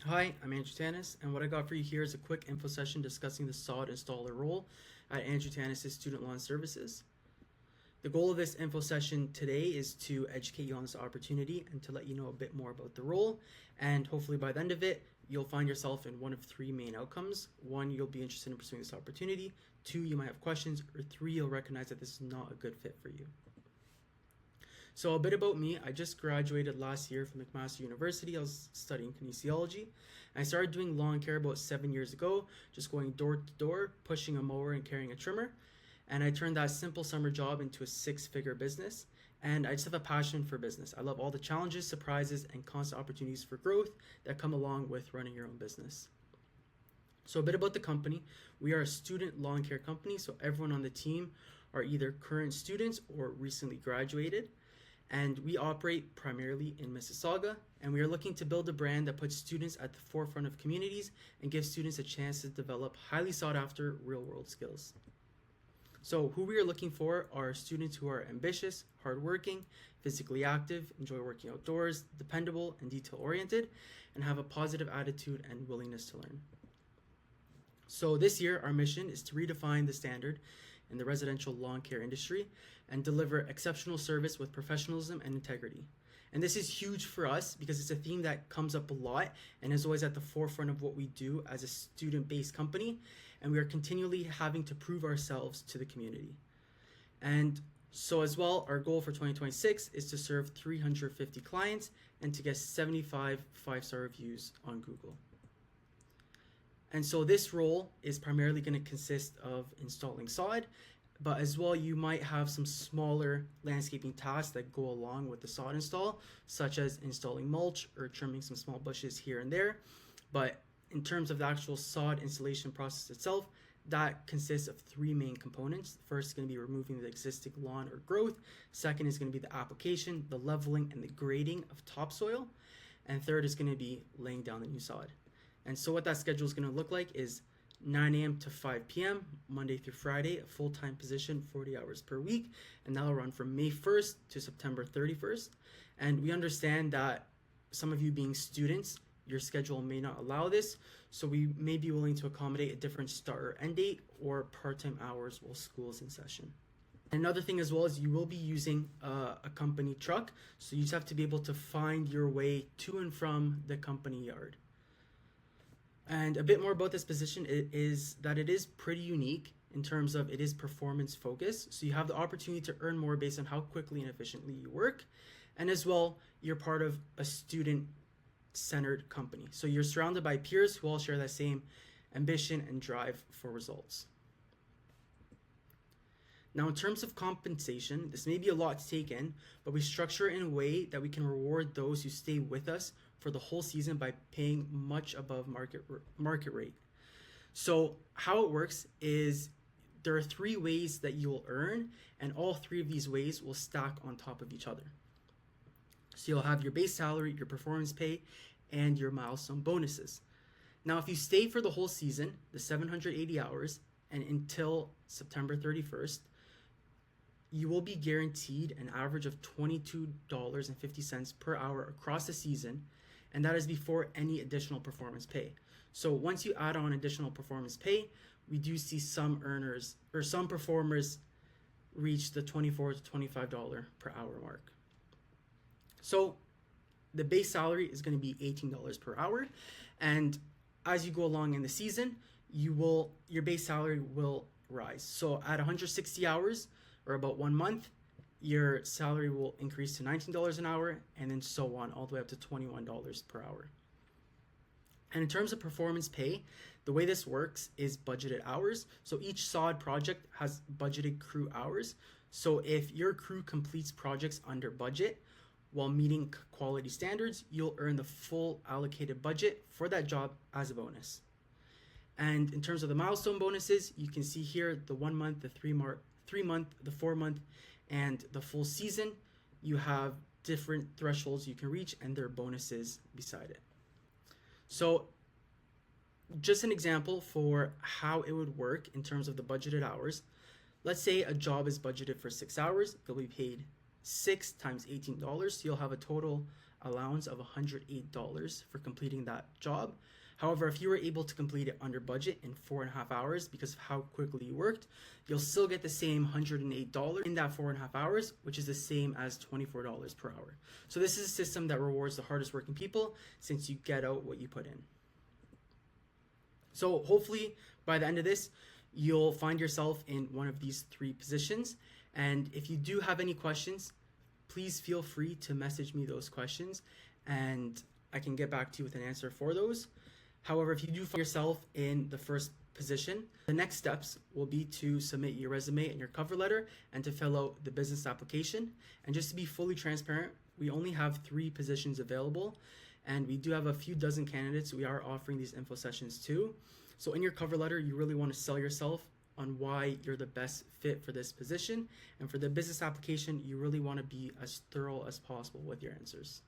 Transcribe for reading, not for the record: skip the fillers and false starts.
Hi, I'm Andrew Tannus, and what I got for you here is a quick info session discussing the sod installer role at Andrew Tannus' Student Lawn Services. The goal of this info session today is to educate you on this opportunity and to let you know a bit more about the role, and hopefully by the end of it, you'll find yourself in one of three main outcomes. One, you'll be interested in pursuing this opportunity. Two, you might have questions. Or three, you'll recognize that this is not a good fit for you. So a bit about me, I just graduated last year from McMaster University. I was studying kinesiology. I started doing lawn care about 7 years ago, just going door to door, pushing a mower and carrying a trimmer. And I turned that simple summer job into a six-figure business. And I just have a passion for business. I love all the challenges, surprises, and constant opportunities for growth that come along with running your own business. So a bit about the company. We are a student lawn care company, so everyone on the team are either current students or recently graduated. And we operate primarily in Mississauga, and we are looking to build a brand that puts students at the forefront of communities and gives students a chance to develop highly sought after real world skills. So who we are looking for are students who are ambitious, hardworking, physically active, enjoy working outdoors, dependable and detail oriented, and have a positive attitude and willingness to learn. So this year, our mission is to redefine the standard in the residential lawn care industry and deliver exceptional service with professionalism and integrity. And this is huge for us because it's a theme that comes up a lot and is always at the forefront of what we do as a student-based company, and we are continually having to prove ourselves to the community. And so as well, our goal for 2026 is to serve 350 clients and to get 75 five-star reviews on Google. And so this role is primarily going to consist of installing sod, but as well you might have some smaller landscaping tasks that go along with the sod install, such as installing mulch or trimming some small bushes here and there. But in terms of the actual sod installation process itself, that consists of three main components. First is going to be removing the existing lawn or growth. Second is going to be the application, the leveling, and the grading of topsoil. And third is going to be laying down the new sod. And so what that schedule is going to look like is 9 a.m. to 5 p.m., Monday through Friday, a full-time position, 40 hours per week, and that'll run from May 1st to September 31st. And we understand that some of you being students, your schedule may not allow this, so we may be willing to accommodate a different start or end date or part-time hours while school is in session. Another thing as well is you will be using a company truck, so you just have to be able to find your way to and from the company yard. And a bit more about this position is that it is pretty unique in terms of it is performance focused. So you have the opportunity to earn more based on how quickly and efficiently you work. And as well, you're part of a student-centered company. So you're surrounded by peers who all share that same ambition and drive for results. Now, in terms of compensation, this may be a lot to take in, but we structure it in a way that we can reward those who stay with us for the whole season by paying much above market rate. So how it works is there are three ways that you will earn, and all three of these ways will stack on top of each other. So you'll have your base salary, your performance pay, and your milestone bonuses. Now, if you stay for the whole season, the 780 hours, and until September 31st, you will be guaranteed an average of $22.50 per hour across the season, and that is before any additional performance pay. So once you add on additional performance pay, we do see some earners or some performers reach the $24 to $25 per hour mark. So the base salary is going to be $18 per hour, and as you go along in the season, your base salary will rise. So at 160 hours or about 1 month, your salary will increase to $19 an hour, and then so on, all the way up to $21 per hour. And in terms of performance pay, the way this works is budgeted hours. So each sod project has budgeted crew hours. So if your crew completes projects under budget while meeting quality standards, you'll earn the full allocated budget for that job as a bonus. And in terms of the milestone bonuses, you can see here the 1 month, the 3 month, the 4 month, and the full season. You have different thresholds you can reach, and there are bonuses beside it. So just an example for how it would work in terms of the budgeted hours. Let's say a job is budgeted for 6 hours. They'll be paid 6 times $18. So you'll have a total allowance of $108 for completing that job. However, if you were able to complete it under budget in 4.5 hours because of how quickly you worked, you'll still get the same $108 in that 4.5 hours, which is the same as $24 per hour. So this is a system that rewards the hardest working people since you get out what you put in. So hopefully by the end of this, you'll find yourself in one of these 3 positions. And if you do have any questions, please feel free to message me those questions and I can get back to you with an answer for those. However, if you do find yourself in the first position, the next steps will be to submit your resume and your cover letter and to fill out the business application. And just to be fully transparent, we only have 3 positions available and we do have a few dozen candidates we are offering these info sessions to. So in your cover letter, you really want to sell yourself on why you're the best fit for this position. And for the business application, you really want to be as thorough as possible with your answers.